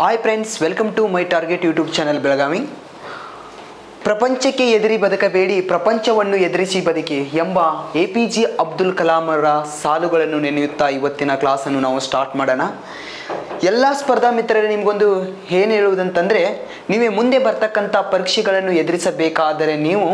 Hi friends, welcome to my target YouTube channel Belagavi. ಪ್ರಪಂಚಕ್ಕೆ ಎದುರಿ ಬದುಕಬೇಡಿ, ಪ್ರಪಂಚವನ್ನು ಎದುರಿಸಿ ಬದುಕಿ ಎಂಬ APJ ಅಬ್ದುಲ್ ಕಲಾಂ ಅವರ ಸಾಲುಗಳನ್ನು ನೆನೆಯುತ್ತಾ ಇವತ್ತಿನ ಕ್ಲಾಸನ್ನು ನಾವು ಸ್ಟಾರ್ಟ್ ಮಾಡೋಣ. ಎಲ್ಲ ಸ್ಪರ್ಧಾ ಮಿತ್ರರೇ, ನಿಮಗೊಂದು ಏನು ಹೇಳುವುದಂತಂದರೆ, ನೀವೇ ಮುಂದೆ ಬರ್ತಕ್ಕಂಥ ಪರೀಕ್ಷೆಗಳನ್ನು ಎದುರಿಸಬೇಕಾದರೆ ನೀವು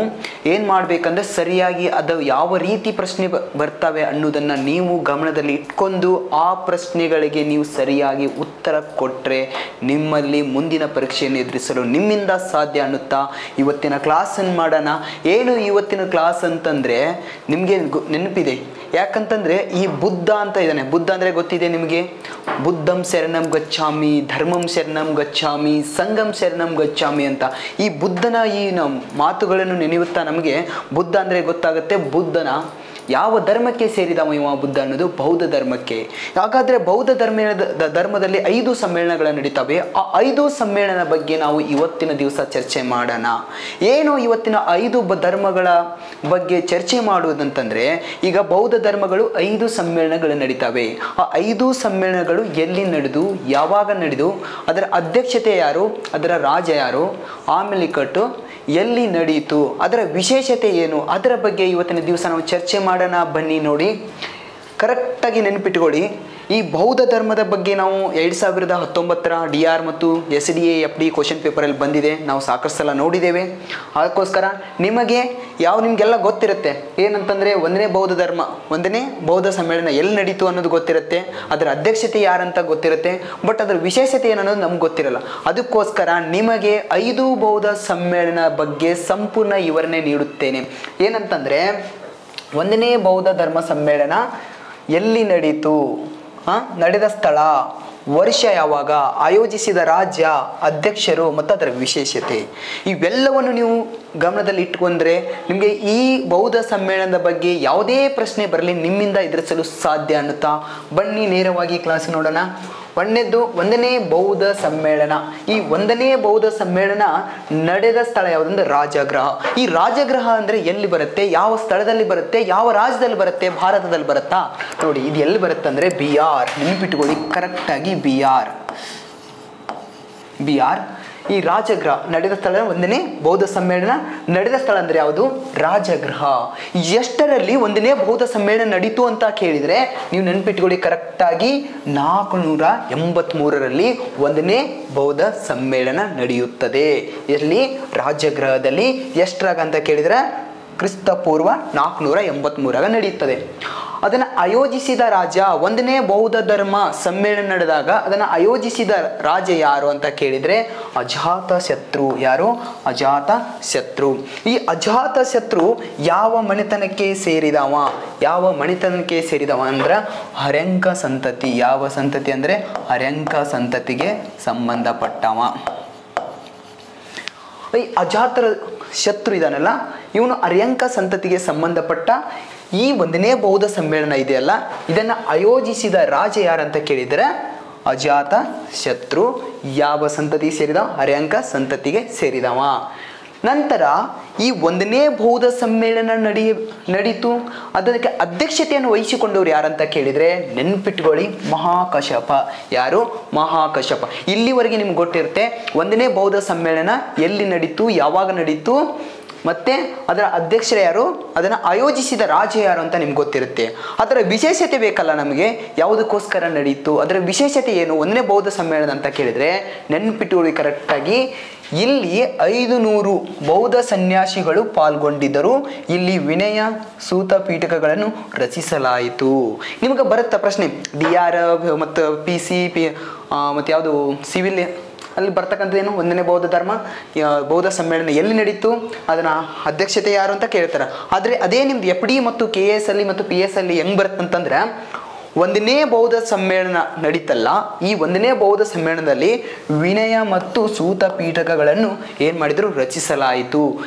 ಏನು ಮಾಡಬೇಕಂದ್ರೆ ಸರಿಯಾಗಿ ಅದು ಯಾವ ರೀತಿ ಪ್ರಶ್ನೆ ಬರ್ತವೆ ಅನ್ನೋದನ್ನು ನೀವು ಗಮನದಲ್ಲಿ ಇಟ್ಕೊಂಡು ಆ ಪ್ರಶ್ನೆಗಳಿಗೆ ನೀವು ಸರಿಯಾಗಿ ಉತ್ತರ ಕೊಟ್ಟರೆ ನಿಮ್ಮಲ್ಲಿ ಮುಂದಿನ ಪರೀಕ್ಷೆಯನ್ನು ಎದುರಿಸಲು ನಿಮ್ಮಿಂದ ಸಾಧ್ಯ ಅನ್ನುತ್ತಾ ಇವತ್ತಿನ ಕ್ಲಾಸನ್ನು ಮಾಡೋಣ. ಏನು ಇವತ್ತಿನ ಕ್ಲಾಸ್ ಅಂತಂದರೆ ನಿಮಗೆ ನೆನಪಿದೆ, ಯಾಕಂತಂದರೆ ಈ ಬುದ್ಧ ಅಂತ ಇದ್ದಾನೆ. ಬುದ್ಧ ಅಂದರೆ ಗೊತ್ತಿದೆ ನಿಮಗೆ, ಬುದ್ಧಂ ಶರಣಂ ಗಚ್ಚಾಮಿ, ಧರ್ಮಂ ಶರಣಂ ಗಚ್ಚಾಮಿ, ಸಂಘಂ ಶರಣಂ ಗಚ್ಚಾಮಿ ಅಂತ ಈ ಬುದ್ಧನ ಈ ಮಾತುಗಳನ್ನು ನೆನೆಯುತ್ತಾ ನಮಗೆ ಬುದ್ಧ ಅಂದರೆ ಗೊತ್ತಾಗುತ್ತೆ. ಬುದ್ಧನ ಯಾವ ಧರ್ಮಕ್ಕೆ ಸೇರಿದವ ಇವ ಬುದ್ಧ ಅನ್ನೋದು ಬೌದ್ಧ ಧರ್ಮಕ್ಕೆ. ಹಾಗಾದರೆ ಬೌದ್ಧ ಧರ್ಮದಲ್ಲಿ 5 ಸಮ್ಮೇಳನಗಳು ನಡೀತವೆ. ಆ 5 ಸಮ್ಮೇಳನ ಬಗ್ಗೆ ನಾವು ಇವತ್ತಿನ ದಿವಸ ಚರ್ಚೆ ಮಾಡೋಣ. ಏನು ಇವತ್ತಿನ 5 ಧರ್ಮಗಳ ಬಗ್ಗೆ ಚರ್ಚೆ ಮಾಡುವುದಂತಂದರೆ, ಈಗ ಬೌದ್ಧ ಧರ್ಮಗಳು 5 ಸಮ್ಮೇಳನಗಳು ನಡೀತವೆ. ಆ 5 ಸಮ್ಮೇಳನಗಳು ಎಲ್ಲಿ ನಡೆದು, ಯಾವಾಗ ನಡೆದು, ಅದರ ಅಧ್ಯಕ್ಷತೆ ಯಾರು, ಅದರ ರಾಜ ಯಾರು, ಆಮೇಲೆ ಕಟ್ಟು ಎಲ್ಲಿ ನಡೆಯಿತು, ಅದರ ವಿಶೇಷತೆ ಏನು, ಅದರ ಬಗ್ಗೆ ಇವತ್ತಿನ ದಿವಸ ನಾವು ಚರ್ಚೆ ಮಾಡೋಣ. ಬನ್ನಿ ನೋಡಿ, ಕರೆಕ್ಟಾಗಿ ನೆನಪಿಟ್ಕೊಳ್ಳಿ. ಈ ಬೌದ್ಧ ಧರ್ಮದ ಬಗ್ಗೆ ನಾವು 2019 DR ಮತ್ತು SDA FD ಕ್ವಶನ್ ಪೇಪರಲ್ಲಿ ಬಂದಿದೆ, ನಾವು ಸಾಕಷ್ಟು ಸಲ ನೋಡಿದ್ದೇವೆ. ಅದಕ್ಕೋಸ್ಕರ ನಿಮಗೆಲ್ಲ ಗೊತ್ತಿರುತ್ತೆ ಏನಂತಂದರೆ, ಒಂದನೇ ಬೌದ್ಧ ಸಮ್ಮೇಳನ ಎಲ್ಲಿ ನಡೀತು ಅನ್ನೋದು ಗೊತ್ತಿರುತ್ತೆ, ಅದರ ಅಧ್ಯಕ್ಷತೆ ಯಾರಂತ ಗೊತ್ತಿರುತ್ತೆ, ಬಟ್ ಅದರ ವಿಶೇಷತೆ ಏನನ್ನೋದು ನಮ್ಗೆ ಗೊತ್ತಿರಲ್ಲ. ಅದಕ್ಕೋಸ್ಕರ ನಿಮಗೆ 5 ಬೌದ್ಧ ಸಮ್ಮೇಳನ ಬಗ್ಗೆ ಸಂಪೂರ್ಣ ವಿವರಣೆ ನೀಡುತ್ತೇನೆ. ಏನಂತಂದರೆ, ಒಂದನೇ ಬೌದ್ಧ ಧರ್ಮ ಸಮ್ಮೇಳನ ಎಲ್ಲಿ ನಡೀತು, ನಡೆದ ಸ್ಥಳ, ವರ್ಷ ಯಾವಾಗ, ಆಯೋಜಿಸಿದ ರಾಜ್ಯ, ಅಧ್ಯಕ್ಷರು ಮತ್ತು ಅದರ ವಿಶೇಷತೆ, ಇವೆಲ್ಲವನ್ನು ನೀವು ಗಮನದಲ್ಲಿ ಇಟ್ಕೊಂಡ್ರೆ ನಿಮಗೆ ಈ ಬೌದ್ಧ ಸಮ್ಮೇಳನದ ಬಗ್ಗೆ ಯಾವುದೇ ಪ್ರಶ್ನೆ ಬರಲಿ ನಿಮ್ಮಿಂದ ಎದುರಿಸಲು ಸಾಧ್ಯ ಅನ್ನುತ್ತಾ ಬನ್ನಿ ನೇರವಾಗಿ ಕ್ಲಾಸ್ ನೋಡೋಣ. ಒಂದನೇ ಬೌದ್ಧ ಸಮ್ಮೇಳನ. ಈ ಒಂದನೇ ಬೌದ್ಧ ಸಮ್ಮೇಳನ ನಡೆದ ಸ್ಥಳ ಯಾವುದಂದ್ರೆ ರಾಜಗೃಹ. ಈ ರಾಜಗೃಹ ಅಂದರೆ ಎಲ್ಲಿ ಬರುತ್ತೆ, ಯಾವ ಸ್ಥಳದಲ್ಲಿ ಬರುತ್ತೆ, ಯಾವ ರಾಜ್ಯದಲ್ಲಿ ಬರುತ್ತೆ, ಭಾರತದಲ್ಲಿ ಬರುತ್ತಾ ನೋಡಿ. ಇದು ಎಲ್ಲಿ ಬರುತ್ತೆ ಅಂದರೆ ಬಿಹಾರ್. ನೆನಪಿಟ್ಕೊಳ್ಳಿ ಕರೆಕ್ಟಾಗಿ, ಬಿಹಾರ್. ಈ ರಾಜಗೃಹ ನಡೆದ ಸ್ಥಳ, ಒಂದನೇ ಬೌದ್ಧ ಸಮ್ಮೇಳನ ನಡೆದ ಸ್ಥಳ ಅಂದರೆ ಯಾವುದು, ರಾಜಗೃಹ. ಎಷ್ಟರಲ್ಲಿ ಒಂದನೇ ಬೌದ್ಧ ಸಮ್ಮೇಳನ ನಡೀತು ಅಂತ ಕೇಳಿದರೆ ನೀವು ನೆನಪಿಟ್ಕೊಳ್ಳಿ ಕರೆಕ್ಟಾಗಿ 483ರಲ್ಲಿ ಒಂದನೇ ಬೌದ್ಧ ಸಮ್ಮೇಳನ ನಡೆಯುತ್ತದೆ. ಎಲ್ಲಿ, ರಾಜಗೃಹದಲ್ಲಿ. ಎಷ್ಟರಾಗ ಅಂತ ಕೇಳಿದರೆ ಕ್ರಿಸ್ತಪೂರ್ವ 483 ನಡೆಯುತ್ತದೆ. ಅದನ್ನು ಆಯೋಜಿಸಿದ ರಾಜ, ಒಂದನೇ ಬೌದ್ಧ ಧರ್ಮ ಸಮ್ಮೇಳನ ನಡೆದಾಗ ಅದನ್ನು ಆಯೋಜಿಸಿದ ರಾಜ ಯಾರು ಅಂತ ಕೇಳಿದರೆ ಅಜಾತಶತ್ರು. ಯಾರು, ಅಜಾತಶತ್ರು. ಈ ಅಜಾತಶತ್ರು ಯಾವ ಮನೆತನಕ್ಕೆ ಸೇರಿದವ ಅಂದ್ರೆ ಹರ್ಯಂಕ ಸಂತತಿ. ಯಾವ ಸಂತತಿ ಅಂದರೆ ಹರ್ಯಂಕ ಸಂತತಿಗೆ ಸಂಬಂಧಪಟ್ಟವ. ಈ ಅಜಾತ ಶತ್ರು ಇದಾನಲ್ಲ, ಇವನು ಹರ್ಯಂಕ ಸಂತತಿಗೆ ಸಂಬಂಧಪಟ್ಟ. ಈ ಒಂದನೇ ಬೌದ್ಧ ಸಮ್ಮೇಳನ ಇದೆಯಲ್ಲ, ಇದನ್ನು ಆಯೋಜಿಸಿದ ರಾಜ ಯಾರಂತ ಕೇಳಿದರೆ ಅಜಾತ ಶತ್ರು. ಯಾವ ಸಂತತಿ ಸೇರಿದ, ಹರ್ಯಂಕ ಸಂತತಿಗೆ ಸೇರಿದವ. ನಂತರ ಈ ಒಂದನೇ ಬೌದ್ಧ ಸಮ್ಮೇಳನ ನಡೀತು. ಅದಕ್ಕೆ ಅಧ್ಯಕ್ಷತೆಯನ್ನು ವಹಿಸಿಕೊಂಡವ್ರು ಯಾರಂತ ಕೇಳಿದರೆ ನೆನ್ಪಿಟ್ಕೊಳ್ಳಿ ಮಹಾಕಶ್ಯಪ. ಯಾರು, ಮಹಾಕಶ್ಯಪ. ಇಲ್ಲಿವರೆಗೆ ನಿಮ್ಗೆ ಗೊತ್ತಿರುತ್ತೆ ಒಂದನೇ ಬೌದ್ಧ ಸಮ್ಮೇಳನ ಎಲ್ಲಿ ನಡೀತು, ಯಾವಾಗ ನಡೀತು, ಮತ್ತೆ ಅದರ ಅಧ್ಯಕ್ಷರು ಯಾರು, ಅದನ್ನು ಆಯೋಜಿಸಿದ ರಾಜ ಯಾರು ಅಂತ ನಿಮ್ಗೆ ಗೊತ್ತಿರುತ್ತೆ. ಅದರ ವಿಶೇಷತೆ ಬೇಕಲ್ಲ ನಮಗೆ, ಯಾವುದಕ್ಕೋಸ್ಕರ ನಡೀತು, ಅದರ ವಿಶೇಷತೆ ಏನು, ಒಂದನೇ ಬೌದ್ಧ ಸಮ್ಮೇಳನ ಅಂತ ಕೇಳಿದರೆ ನೆನ್ಪಿಟ್ಟುಕೊಳ್ಳಿ ಕರೆಕ್ಟಾಗಿ. ಇಲ್ಲಿ 500 ಬೌದ್ಧ ಸನ್ಯಾಸಿಗಳು ಪಾಲ್ಗೊಂಡಿದ್ದರು. ಇಲ್ಲಿ ವಿನಯ ಸೂತ ಪೀಠಕಗಳನ್ನು ರಚಿಸಲಾಯಿತು. ನಿಮಗೆ ಬರುತ್ತಾ ಪ್ರಶ್ನೆ, DR ಮತ್ತು PC ಮತ್ತು ಯಾವುದು ಸಿವಿಲ್ ಅಲ್ಲಿ ಬರ್ತಕ್ಕಂಥದ್ದೇನು, ಒಂದನೇ ಬೌದ್ಧ ಸಮ್ಮೇಳನ ಎಲ್ಲಿ ನಡೀತು, ಅದನ್ನ ಅಧ್ಯಕ್ಷತೆ ಯಾರು ಅಂತ ಕೇಳ್ತಾರೆ. ಆದರೆ ಅದೇ ನಿಮ್ದು FD ಮತ್ತು KS ಅಲ್ಲಿ ಮತ್ತು PS ಅಲ್ಲಿ ಹೆಂಗೆ ಬರುತ್ತಂತಂದ್ರೆ, ಒಂದನೇ ಬೌದ್ಧ ಸಮ್ಮೇಳನ ನಡೀತಲ್ಲ, ಈ ಒಂದನೇ ಬೌದ್ಧ ಸಮ್ಮೇಳನದಲ್ಲಿ ವಿನಯ ಮತ್ತು ಸೂತ ಪೀಠಕಗಳನ್ನು ಏನು ಮಾಡಿದರು, ರಚಿಸಲಾಯಿತು.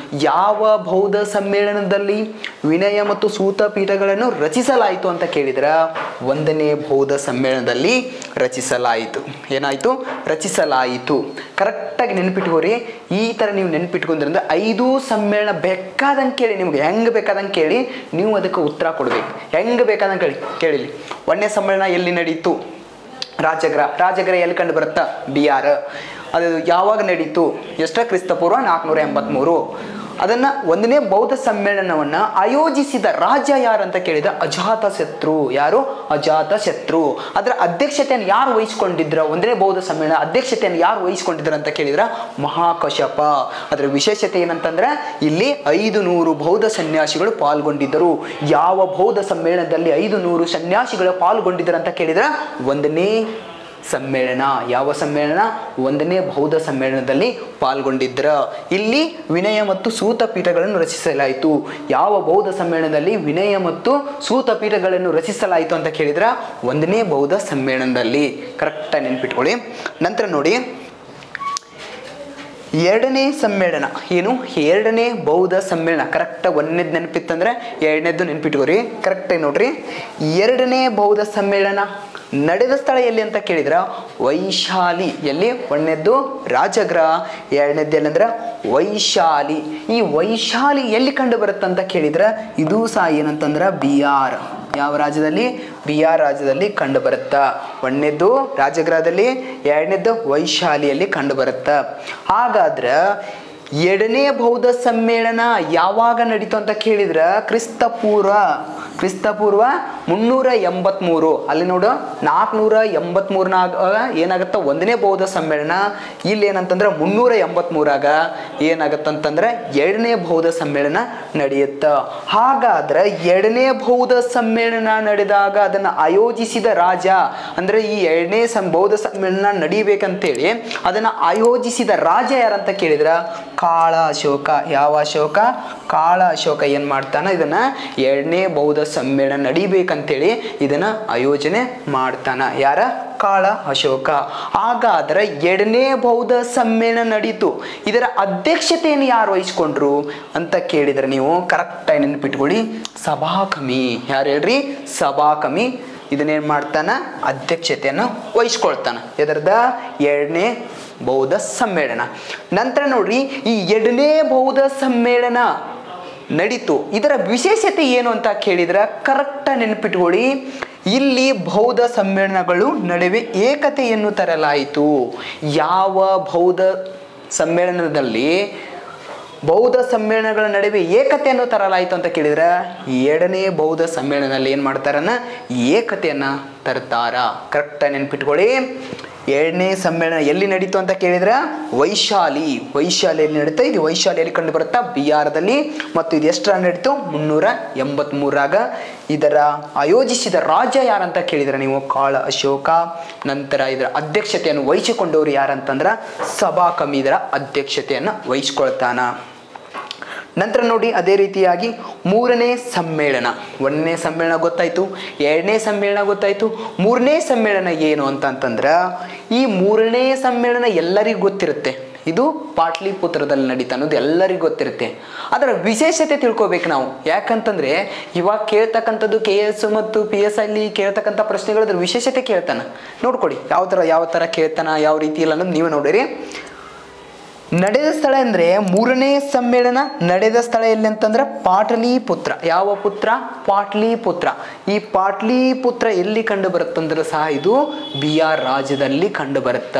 ಯಾವ ಬೌದ್ಧ ಸಮ್ಮೇಳನದಲ್ಲಿ ವಿನಯ ಮತ್ತು ಸೂತ ಪೀಠಗಳನ್ನು ರಚಿಸಲಾಯಿತು ಅಂತ ಕೇಳಿದ್ರೆ ಒಂದನೇ ಬೌದ್ಧ ಸಮ್ಮೇಳನದಲ್ಲಿ ರಚಿಸಲಾಯಿತು. ಏನಾಯಿತು, ರಚಿಸಲಾಯಿತು. ಕರೆಕ್ಟಾಗಿ ನೆನಪಿಟ್ಕೋರಿ. ಈ ಥರ ನೀವು ನೆನಪಿಟ್ಕೊಂಡ್ರಿಂದ 5 ಸಮ್ಮೇಳನ ಬೇಕಾದಂಗೆ ಕೇಳಿ, ನಿಮ್ಗೆ ಹೆಂಗೆ ಬೇಕಾದಂಗೆ ಕೇಳಿ ನೀವು ಅದಕ್ಕೆ ಉತ್ತರ ಕೊಡಬೇಕು. ಹೆಂಗೆ ಬೇಕಾದಂಗೆ ಕೇಳಿಲಿ. ಒಂದನೇ ಸಮ್ಮೇಳನ ಎಲ್ಲಿ ನಡೀತು, ರಾಜಗೃಹ ಎಲ್ಲಿ ಕಂಡು ಬರುತ್ತಾ? ಬಿಹಾರ. ಅದು ಯಾವಾಗ ನಡೀತು? ಎಷ್ಟ? ಕ್ರಿಸ್ತಪೂರ್ವ 483. ಅದನ್ನ 1ನೇ ಬೌದ್ಧ ಸಮ್ಮೇಳನವನ್ನ ಆಯೋಜಿಸಿದ ರಾಜ ಯಾರಂತ ಕೇಳಿದ ಅಜಾತಶತ್ರು. ಯಾರು? ಅಜಾತಶತ್ರು. ಅದರ ಅಧ್ಯಕ್ಷತೆಯನ್ನು ಯಾರು ವಹಿಸಿಕೊಂಡಿದ್ರ? 1ನೇ ಬೌದ್ಧ ಸಮ್ಮೇಳನ ಅಧ್ಯಕ್ಷತೆಯನ್ನು ಯಾರು ವಹಿಸಿಕೊಂಡಿದ್ರ ಅಂತ ಕೇಳಿದ್ರ ಮಹಾಕಶ್ಯಪ. ಅದರ ವಿಶೇಷತೆ ಏನಂತಂದ್ರೆ ಇಲ್ಲಿ 500 ಬೌದ್ಧ ಸನ್ಯಾಸಿಗಳು ಪಾಲ್ಗೊಂಡಿದ್ದರು. ಯಾವ ಬೌದ್ಧ ಸಮ್ಮೇಳನದಲ್ಲಿ 500 ಸನ್ಯಾಸಿಗಳು ಪಾಲ್ಗೊಂಡಿದ್ರು ಅಂತ ಕೇಳಿದ್ರ 1ನೇ ಸಮ್ಮೇಳನ. ಯಾವ ಸಮ್ಮೇಳನ? 1ನೇ ಬೌದ್ಧ ಸಮ್ಮೇಳನದಲ್ಲಿ ಪಾಲ್ಗೊಂಡಿದ್ರ. ಇಲ್ಲಿ ವಿನಯ ಮತ್ತು ಸೂತ ಪೀಠಗಳನ್ನು ರಚಿಸಲಾಯಿತು. ಯಾವ ಬೌದ್ಧ ಸಮ್ಮೇಳನದಲ್ಲಿ ವಿನಯ ಮತ್ತು ಸೂತ ಪೀಠಗಳನ್ನು ರಚಿಸಲಾಯಿತು ಅಂತ ಕೇಳಿದ್ರ 1ನೇ ಬೌದ್ಧ ಸಮ್ಮೇಳನದಲ್ಲಿ. ಕರೆಕ್ಟಾಗಿ ನೆನ್ಪಿಟ್ಕೊಳ್ಳಿ. ನಂತರ ನೋಡಿ 2ನೇ ಸಮ್ಮೇಳನ ಏನು? 2ನೇ ಬೌದ್ಧ ಸಮ್ಮೇಳನ. ಕರೆಕ್ಟ್ 1ನೇದು ನೆನಪಿತ್ತಂದ್ರೆ 2ನೇದು ನೆನ್ಪಿಟ್ಕೋರಿ. ಕರೆಕ್ಟಾಗಿ ನೋಡ್ರಿ. 2ನೇ ಬೌದ್ಧ ಸಮ್ಮೇಳನ ನಡೆದ ಸ್ಥಳ ಎಲ್ಲಿ ಅಂತ ಕೇಳಿದ್ರ ವೈಶಾಲಿ. ಎಲ್ಲಿ? 1ನೇದ್ದು ರಾಜಗೃಹ, 2ನೇದ್ದು ಎಲ್ಲಂದ್ರೆ ವೈಶಾಲಿ. ಈ ವೈಶಾಲಿ ಎಲ್ಲಿ ಕಂಡು ಬರುತ್ತಂತ ಕೇಳಿದ್ರ ಇದು ಸಹ ಏನಂತಂದ್ರ ಬಿಹಾರ್. ಯಾವ ರಾಜ್ಯದಲ್ಲಿ? ಬಿಹಾರ್ ರಾಜ್ಯದಲ್ಲಿ ಕಂಡು ಬರುತ್ತ. 1ನೇದ್ದು ರಾಜಗೃಹದಲ್ಲಿ, 2ನೇದ್ದು ವೈಶಾಲಿಯಲ್ಲಿ ಕಂಡು ಬರುತ್ತ. ಹಾಗಾದ್ರೆ 2ನೇ ಬೌದ್ಧ ಸಮ್ಮೇಳನ ಯಾವಾಗ ನಡೀತು ಅಂತ ಕೇಳಿದ್ರ ಕ್ರಿಸ್ತಪೂರ್ವ 383. ಅಲ್ಲಿ ನೋಡು 483 ಏನಾಗತ್ತ 1ನೇ ಬೌದ್ಧ ಸಮ್ಮೇಳನ. ಇಲ್ಲಿ ಏನಂತಂದ್ರೆ 383 ಏನಾಗತ್ತಂತಂದ್ರೆ 2ನೇ ಬೌದ್ಧ ಸಮ್ಮೇಳನ ನಡೆಯುತ್ತ. ಹಾಗಾದ್ರೆ 2ನೇ ಬೌದ್ಧ ಸಮ್ಮೇಳನ ನಡೆದಾಗ ಅದನ್ನ ಆಯೋಜಿಸಿದ ರಾಜ ಅಂದ್ರೆ ಈ 2ನೇ ಬೌದ್ಧ ಸಮ್ಮೇಳನ ನಡಿಬೇಕಂತೇಳಿ ಅದನ್ನ ಆಯೋಜಿಸಿದ ರಾಜ ಯಾರಂತ ಕೇಳಿದ್ರ ಕಾಳ ಅಶೋಕ. ಯಾವ ಅಶೋಕ? ಕಾಳ ಅಶೋಕ ಏನ್ ಮಾಡ್ತಾನ? ಇದನ್ನ 2ನೇ ಬೌದ್ಧ ಸಮ್ಮೇಳನ ನಡಿಬೇಕಂತೇಳಿ ಇದನ್ನ ಆಯೋಜನೆ ಮಾಡ್ತಾನ. ಯಾರ? ಕಾಳ ಅಶೋಕ. ಹಾಗಾದ್ರೆ 2ನೇ ಬೌದ್ಧ ಸಮ್ಮೇಳನ ನಡೀತು. ಇದರ ಅಧ್ಯಕ್ಷತೆಯನ್ನು ಯಾರು ವಹಿಸ್ಕೊಂಡ್ರು ಅಂತ ಕೇಳಿದ್ರೆ ನೀವು ಕರೆಕ್ಟಾಗಿ ನೆನ್ಪಿಟ್ಕೊಳ್ಳಿ, ಸಭಾಕಮಿ. ಯಾರು ಹೇಳ್ರಿ? ಸಭಾಕಮಿ ಇದನ್ನೇನ್ ಮಾಡ್ತಾನ? ಅಧ್ಯಕ್ಷತೆಯನ್ನು ವಹಿಸ್ಕೊಳ್ತಾನ. ಎದರದ? 2ನೇ ಬೌದ್ಧ ಸಮ್ಮೇಳನ. ನಂತರ ನೋಡ್ರಿ, ಈ 2ನೇ ಬೌದ್ಧ ಸಮ್ಮೇಳನ ನಡೀತು. ಇದರ ವಿಶೇಷತೆ ಏನು ಅಂತ ಕೇಳಿದ್ರೆ ಕರೆಕ್ಟ್ ನೆನಪಿಟ್ಕೊಳ್ಳಿ. ಇಲ್ಲಿ ಬೌದ್ಧ ಸಮ್ಮೇಳನಗಳು ನಡುವೆ ಏಕತೆಯನ್ನು ತರಲಾಯಿತು. ಯಾವ ಬೌದ್ಧ ಸಮ್ಮೇಳನದಲ್ಲಿ ಬೌದ್ಧ ಸಮ್ಮೇಳನಗಳ ನಡುವೆ ಏಕತೆಯನ್ನು ತರಲಾಯಿತು ಅಂತ ಕೇಳಿದ್ರೆ 2ನೇ ಬೌದ್ಧ ಸಮ್ಮೇಳನದಲ್ಲಿ ಏನ್ ಮಾಡ್ತಾರನ್ನ ಏಕತೆಯನ್ನ ತರ್ತಾರ. ಕರೆಕ್ಟ್ ನೆನ್ಪಿಟ್ಕೊಳ್ಳಿ. 2ನೇ ಸಮ್ಮೇಳನ ಎಲ್ಲಿ ನಡೀತು ಅಂತ ಕೇಳಿದ್ರೆ ವೈಶಾಲಿಯಲ್ಲಿ ನಡೀತಾ. ಇದು ವೈಶಾಲಿಯಲ್ಲಿ ಕಂಡು ಬರುತ್ತಾ ಬಿಹಾರದಲ್ಲಿ. ಮತ್ತು ಇದು ಎಷ್ಟರ ನಡೀತು? 383. ಇದರ ಆಯೋಜಿಸಿದ ರಾಜ ಯಾರಂತ ಕೇಳಿದ್ರೆ ನೀವು ಕಾಳ ಅಶೋಕ. ನಂತರ ಇದರ ಅಧ್ಯಕ್ಷತೆಯನ್ನು ವಹಿಸಿಕೊಂಡವರು ಯಾರಂತಂದ್ರ ಸಭಾಕಮಿ ಇದರ ಅಧ್ಯಕ್ಷತೆಯನ್ನು ವಹಿಸ್ಕೊಳ್ತಾನ. ನಂತರ ನೋಡಿ ಅದೇ ರೀತಿಯಾಗಿ 3ನೇ ಸಮ್ಮೇಳನ. 1ನೇ ಸಮ್ಮೇಳನ ಗೊತ್ತಾಯ್ತು, 2ನೇ ಸಮ್ಮೇಳನ ಗೊತ್ತಾಯ್ತು. 3ನೇ ಸಮ್ಮೇಳನ ಏನು ಅಂತಂದ್ರ ಈ 3ನೇ ಸಮ್ಮೇಳನ ಎಲ್ಲರಿಗೂ ಗೊತ್ತಿರುತ್ತೆ. ಇದು ಪಾಟ್ಲಿಪುತ್ರದಲ್ಲಿ ನಡೀತಾ ಅನ್ನೋದು ಎಲ್ಲರಿಗೂ ಗೊತ್ತಿರುತ್ತೆ. ಅದರ ವಿಶೇಷತೆ ತಿಳ್ಕೊಬೇಕು ನಾವು. ಯಾಕಂತಂದ್ರೆ ಇವಾಗ ಕೇಳ್ತಕ್ಕಂಥದ್ದು KS ಮತ್ತು PS ಅಲ್ಲಿ ಕೇಳ್ತಕ್ಕಂಥ ಪ್ರಶ್ನೆಗಳು ಅದ್ರ ವಿಶೇಷತೆ ಕೇಳ್ತಾನ. ನೋಡ್ಕೊಡಿ ಯಾವ ಥರ ಕೇಳ್ತಾನ, ಯಾವ ರೀತಿ ಇಲ್ಲ ಅನ್ನೋದು ನೀವೇ ನೋಡಿರಿ. ನಡೆದ ಸ್ಥಳ ಅಂದ್ರೆ 3ನೇ ಸಮ್ಮೇಳನ ನಡೆದ ಸ್ಥಳ ಎಲ್ಲಿ ಅಂತಂದ್ರೆ ಪಾಟಲಿಪುತ್ರ. ಯಾವ ಪುತ್ರ? ಪಾಟ್ಲಿಪುತ್ರ. ಈ ಪಾಟ್ಲಿಪುತ್ರ ಎಲ್ಲಿ ಕಂಡು ಬರುತ್ತಂದ್ರೆ ಸಹ ಇದು ಬಿಹಾರ್ ರಾಜ್ಯದಲ್ಲಿ ಕಂಡು ಬರುತ್ತ.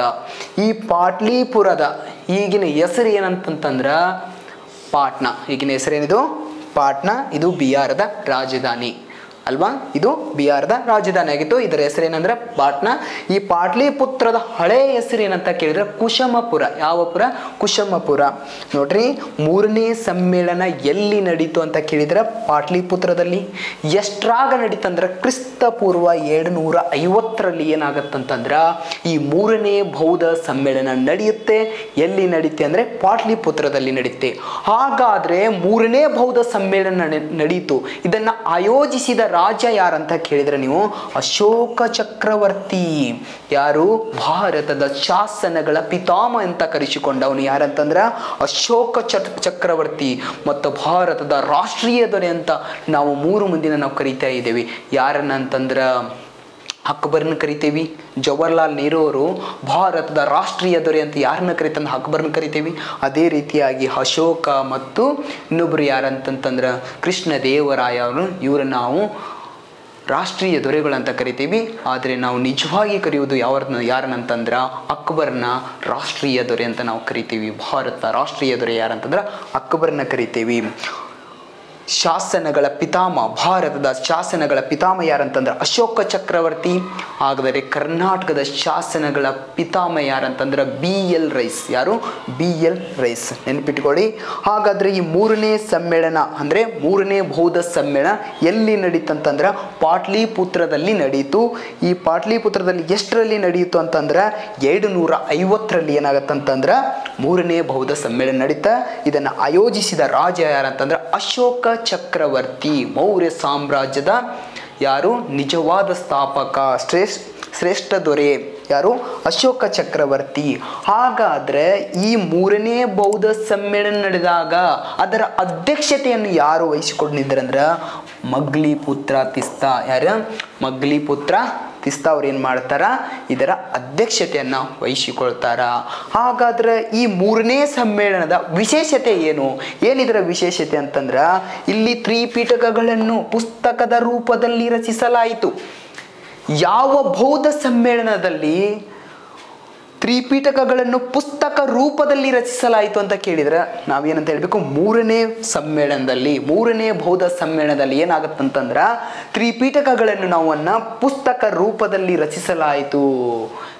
ಈ ಪಾಟ್ಲಿಪುರದ ಈಗಿನ ಹೆಸರು ಏನಂತಂದ್ರ ಪಾಟ್ನಾ. ಈಗಿನ ಹೆಸರೇನಿದು? ಪಾಟ್ನಾ. ಇದು ಬಿಹಾರದ ರಾಜಧಾನಿ ಅಲ್ವಾ? ಇದು ಬಿಹಾರದ ರಾಜಧಾನಿ ಆಗಿತ್ತು. ಇದರ ಹೆಸರೇನಂದ್ರೆ ಪಾಟ್ನಾ. ಈ ಪಾಟ್ಲಿಪುತ್ರದ ಹಳೆಯ ಹೆಸರು ಏನಂತ ಕೇಳಿದ್ರೆ ಕುಶಮಪುರ. ಯಾವ ಪುರ? ಕುಶಮಪುರ. ನೋಡ್ರಿ, 3ನೇ ಸಮ್ಮೇಳನ ಎಲ್ಲಿ ನಡೀತು ಅಂತ ಕೇಳಿದ್ರೆ ಪಾಟ್ಲಿಪುತ್ರದಲ್ಲಿ. ಎಷ್ಟ್ರಾಗ ನಡೀತಂದ್ರೆ ಕ್ರಿಸ್ತಪೂರ್ವ 750ರಲ್ಲಿ ಏನಾಗತ್ತಂತಂದ್ರ ಈ 3ನೇ ಬೌದ್ಧ ಸಮ್ಮೇಳನ ನಡೆಯುತ್ತೆ. ಎಲ್ಲಿ ನಡೀತೆ ಅಂದ್ರೆ ಪಾಟ್ಲಿಪುತ್ರದಲ್ಲಿ ನಡೀತೆ. ಹಾಗಾದ್ರೆ 3ನೇ ಬೌದ್ಧ ಸಮ್ಮೇಳನ ನಡೀತು. ಇದನ್ನ ಆಯೋಜಿಸಿದ ರಾಜ ಯಾರಂತ ಕೇಳಿದ್ರೆ ನೀವು ಅಶೋಕ ಚಕ್ರವರ್ತಿ. ಯಾರು? ಭಾರತದ ಶಾಸನಗಳ ಪಿತಾಮಹ ಅಂತ ಕರೆಸಿಕೊಂಡವನು ಯಾರಂತಂದ್ರ ಅಶೋಕ ಚಕ್ರವರ್ತಿ. ಮತ್ತು ಭಾರತದ ರಾಷ್ಟ್ರೀಯ ದೊರೆ ಅಂತ ನಾವು 3 ಮಂದಿನ ನಾವು ಕರೀತಾ ಇದ್ದೇವೆ. ಯಾರನ್ನ ಅಂತಂದ್ರ ಅಕ್ಬರ್ನ ಕರಿತೇವಿ. ಜವಾಹರ್ಲಾಲ್ ನೆಹರು ಅವರು ಭಾರತದ ರಾಷ್ಟ್ರೀಯ ದೊರೆ ಅಂತ ಯಾರನ್ನ ಕರಿತಂದ್ರೆ ಅಕ್ಬರ್ನ ಕರಿತೇವಿ. ಅದೇ ರೀತಿಯಾಗಿ ಅಶೋಕ ಮತ್ತು ಇನ್ನೊಬ್ರು ಯಾರಂತಂತಂದ್ರ ಕೃಷ್ಣದೇವರಾಯ ಅವರು. ಇವ್ರನ್ನ ನಾವು ರಾಷ್ಟ್ರೀಯ ದೊರೆಗಳಂತ ಕರಿತೀವಿ. ಆದರೆ ನಾವು ನಿಜವಾಗಿ ಕರೆಯುವುದು ಯಾರನ್ನಂತಂದ್ರೆ ಅಕ್ಬರ್ನ ರಾಷ್ಟ್ರೀಯ ದೊರೆ ಅಂತ ನಾವು ಕರಿತೀವಿ. ಭಾರತ ರಾಷ್ಟ್ರೀಯ ದೊರೆ ಯಾರಂತಂದ್ರೆ ಅಕ್ಬರ್ನ ಕರಿತೀವಿ. ಶಾಸನಗಳ ಪಿತಾಮಹ, ಭಾರತದ ಶಾಸನಗಳ ಪಿತಾಮಹ ಯಾರಂತಂದ್ರೆ ಅಶೋಕ ಚಕ್ರವರ್ತಿ. ಹಾಗಾದರೆ ಕರ್ನಾಟಕದ ಶಾಸನಗಳ ಪಿತಾಮಹ ಯಾರಂತಂದ್ರೆ BL ರೈಸ್. ಯಾರು? BL ರೈಸ್, ನೆನಪಿಟ್ಕೊಳ್ಳಿ. ಹಾಗಾದರೆ ಈ ಮೂರನೇ ಸಮ್ಮೇಳನ ಅಂದರೆ ಮೂರನೇ ಬೌದ್ಧ ಸಮ್ಮೇಳನ ಎಲ್ಲಿ ನಡೀತಂತಂದ್ರೆ ಪಾಟ್ಲಿಪುತ್ರದಲ್ಲಿ ನಡೀತು. ಈ ಪಾಟ್ಲಿಪುತ್ರದಲ್ಲಿ ಎಷ್ಟರಲ್ಲಿ ನಡೆಯಿತು ಅಂತಂದ್ರೆ 250ರಲ್ಲಿ ಏನಾಗತ್ತಂತಂದ್ರೆ ಮೂರನೇ ಬೌದ್ಧ ಸಮ್ಮೇಳನ ನಡೀತಾ. ಇದನ್ನು ಆಯೋಜಿಸಿದ ರಾಜ ಯಾರಂತಂದ್ರೆ ಅಶೋಕ ಚಕ್ರವರ್ತಿ. ಮೌರ್ಯ ಸಾಮ್ರಾಜ್ಯದ ಯಾರು? ನಿಜವಾದ ಸ್ಥಾಪಕ, ಶ್ರೇಷ್ಠ ದೊರೆ ಯಾರು? ಅಶೋಕ ಚಕ್ರವರ್ತಿ. ಹಾಗಾದ್ರೆ ಈ ಮೂರನೇ ಬೌದ್ಧ ಸಮ್ಮೇಳನ ನಡೆದಾಗ ಅದರ ಅಧ್ಯಕ್ಷತೆಯನ್ನು ಯಾರು ವಹಿಸಿಕೊಂಡಿದ್ದಾರಂದ್ರೆ ಮಗ್ಲಿಪುತ್ರ ತಿಸ್ತಾ. ಯಾರು? ಮಗ್ಲಿಪುತ್ರ ತಿಸ್ತಾ ಅವ್ರು ಏನು ಮಾಡ್ತಾರ? ಇದರ ಅಧ್ಯಕ್ಷತೆಯನ್ನು ವಹಿಸಿಕೊಳ್ತಾರ. ಹಾಗಾದ್ರೆ ಈ ಮೂರನೇ ಸಮ್ಮೇಳನದ ವಿಶೇಷತೆ ಏನು? ಏನಿದರ ವಿಶೇಷತೆ ಅಂತಂದ್ರೆ ಇಲ್ಲಿ ತ್ರಿಪಿಟಕಗಳನ್ನು ಪುಸ್ತಕದ ರೂಪದಲ್ಲಿ ರಚಿಸಲಾಯಿತು. ಯಾವ ಬೌದ್ಧ ಸಮ್ಮೇಳನದಲ್ಲಿ ತ್ರಿಪಿಟಕಗಳನ್ನು ಪುಸ್ತಕ ರೂಪದಲ್ಲಿ ರಚಿಸಲಾಯಿತು ಅಂತ ಕೇಳಿದ್ರೆ ನಾವೇನಂತ ಹೇಳಬೇಕು? ಮೂರನೇ ಸಮ್ಮೇಳನದಲ್ಲಿ, ಮೂರನೇ ಬೌದ್ಧ ಸಮ್ಮೇಳನದಲ್ಲಿ ಏನಾಗತ್ತಂತಂದ್ರೆ ತ್ರಿಪಿಟಕಗಳನ್ನು ನಾವನ್ನ ಪುಸ್ತಕ ರೂಪದಲ್ಲಿ ರಚಿಸಲಾಯಿತು.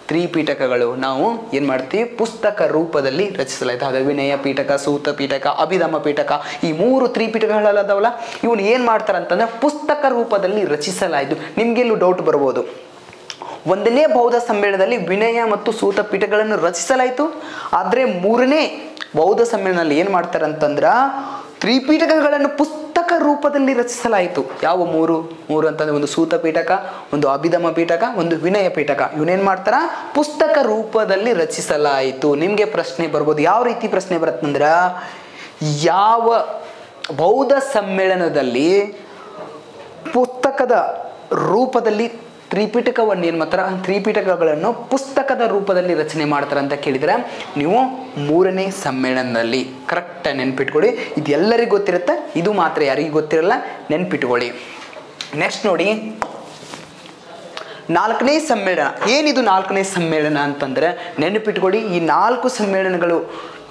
ತ್ರಿಪಿಟಕಗಳು ನಾವು ಏನು ಮಾಡ್ತೀವಿ? ಪುಸ್ತಕ ರೂಪದಲ್ಲಿ ರಚಿಸಲಾಯಿತು. ಹಾಗೆ ವಿನಯ ಪೀಠಕ, ಸೂತ ಪೀಠಕ, ಅಭಿಧಮ್ಮ ಪೀಠಕ, ಈ 3 ತ್ರಿಪಿಟಕಗಳದಾವಲ್ಲ, ಇವನು ಏನು ಮಾಡ್ತಾರಂತಂದ್ರೆ ಪುಸ್ತಕ ರೂಪದಲ್ಲಿ ರಚಿಸಲಾಯಿತು. ನಿಮಗೆಲ್ಲೂ ಡೌಟ್ ಬರ್ಬೋದು, ಒಂದನೇ ಬೌದ್ಧ ಸಮ್ಮೇಳನದಲ್ಲಿ ವಿನಯ ಮತ್ತು ಸೂತ ಪೀಠಗಳನ್ನು ರಚಿಸಲಾಯಿತು. ಆದರೆ ಮೂರನೇ ಬೌದ್ಧ ಸಮ್ಮೇಳನದಲ್ಲಿ ಏನು ಮಾಡ್ತಾರಂತಂದ್ರೆ ತ್ರಿಪಿಟಕಗಳನ್ನು ಪುಸ್ತಕ ರೂಪದಲ್ಲಿ ರಚಿಸಲಾಯಿತು. ಯಾವ ಮೂರು ಅಂತಂದ್ರೆ ಒಂದು ಸೂತ ಪೀಠಕ, ಒಂದು ಅಭಿಧಮ್ಮ ಪೀಠಕ, ಒಂದು ವಿನಯ ಪೀಠಕ. ಇವನೇನು ಮಾಡ್ತಾರ? ಪುಸ್ತಕ ರೂಪದಲ್ಲಿ ರಚಿಸಲಾಯಿತು. ನಿಮಗೆ ಪ್ರಶ್ನೆ ಬರ್ಬೋದು, ಯಾವ ರೀತಿ ಪ್ರಶ್ನೆ ಬರುತ್ತಂದ್ರೆ ಯಾವ ಬೌದ್ಧ ಸಮ್ಮೇಳನದಲ್ಲಿ ಪುಸ್ತಕದ ರೂಪದಲ್ಲಿ ತ್ರಿಪಿಟಕವನ್ನು ಏನು ಮಾಡ್ತಾರೆ? ತ್ರಿಪಿಟಕಗಳನ್ನು ಪುಸ್ತಕದ ರೂಪದಲ್ಲಿ ರಚನೆ ಮಾಡ್ತಾರೆ ಅಂತ ಕೇಳಿದರೆ ನೀವು ಮೂರನೇ ಸಮ್ಮೇಳನದಲ್ಲಿ. ಕರೆಕ್ಟ್ ನೆನ್ಪಿಟ್ಕೊಳ್ಳಿ. ಇದು ಎಲ್ಲರಿಗೂ ಗೊತ್ತಿರುತ್ತೆ, ಇದು ಮಾತ್ರ ಯಾರಿಗೂ ಗೊತ್ತಿರಲ್ಲ, ನೆನ್ಪಿಟ್ಕೊಳ್ಳಿ. ನೆಕ್ಸ್ಟ್ ನೋಡಿ, 4ನೇ ಸಮ್ಮೇಳನ. ಏನಿದು 4ನೇ ಸಮ್ಮೇಳನ ಅಂತಂದರೆ ನೆನಪಿಟ್ಕೊಳ್ಳಿ, ಈ 4 ಸಮ್ಮೇಳನಗಳು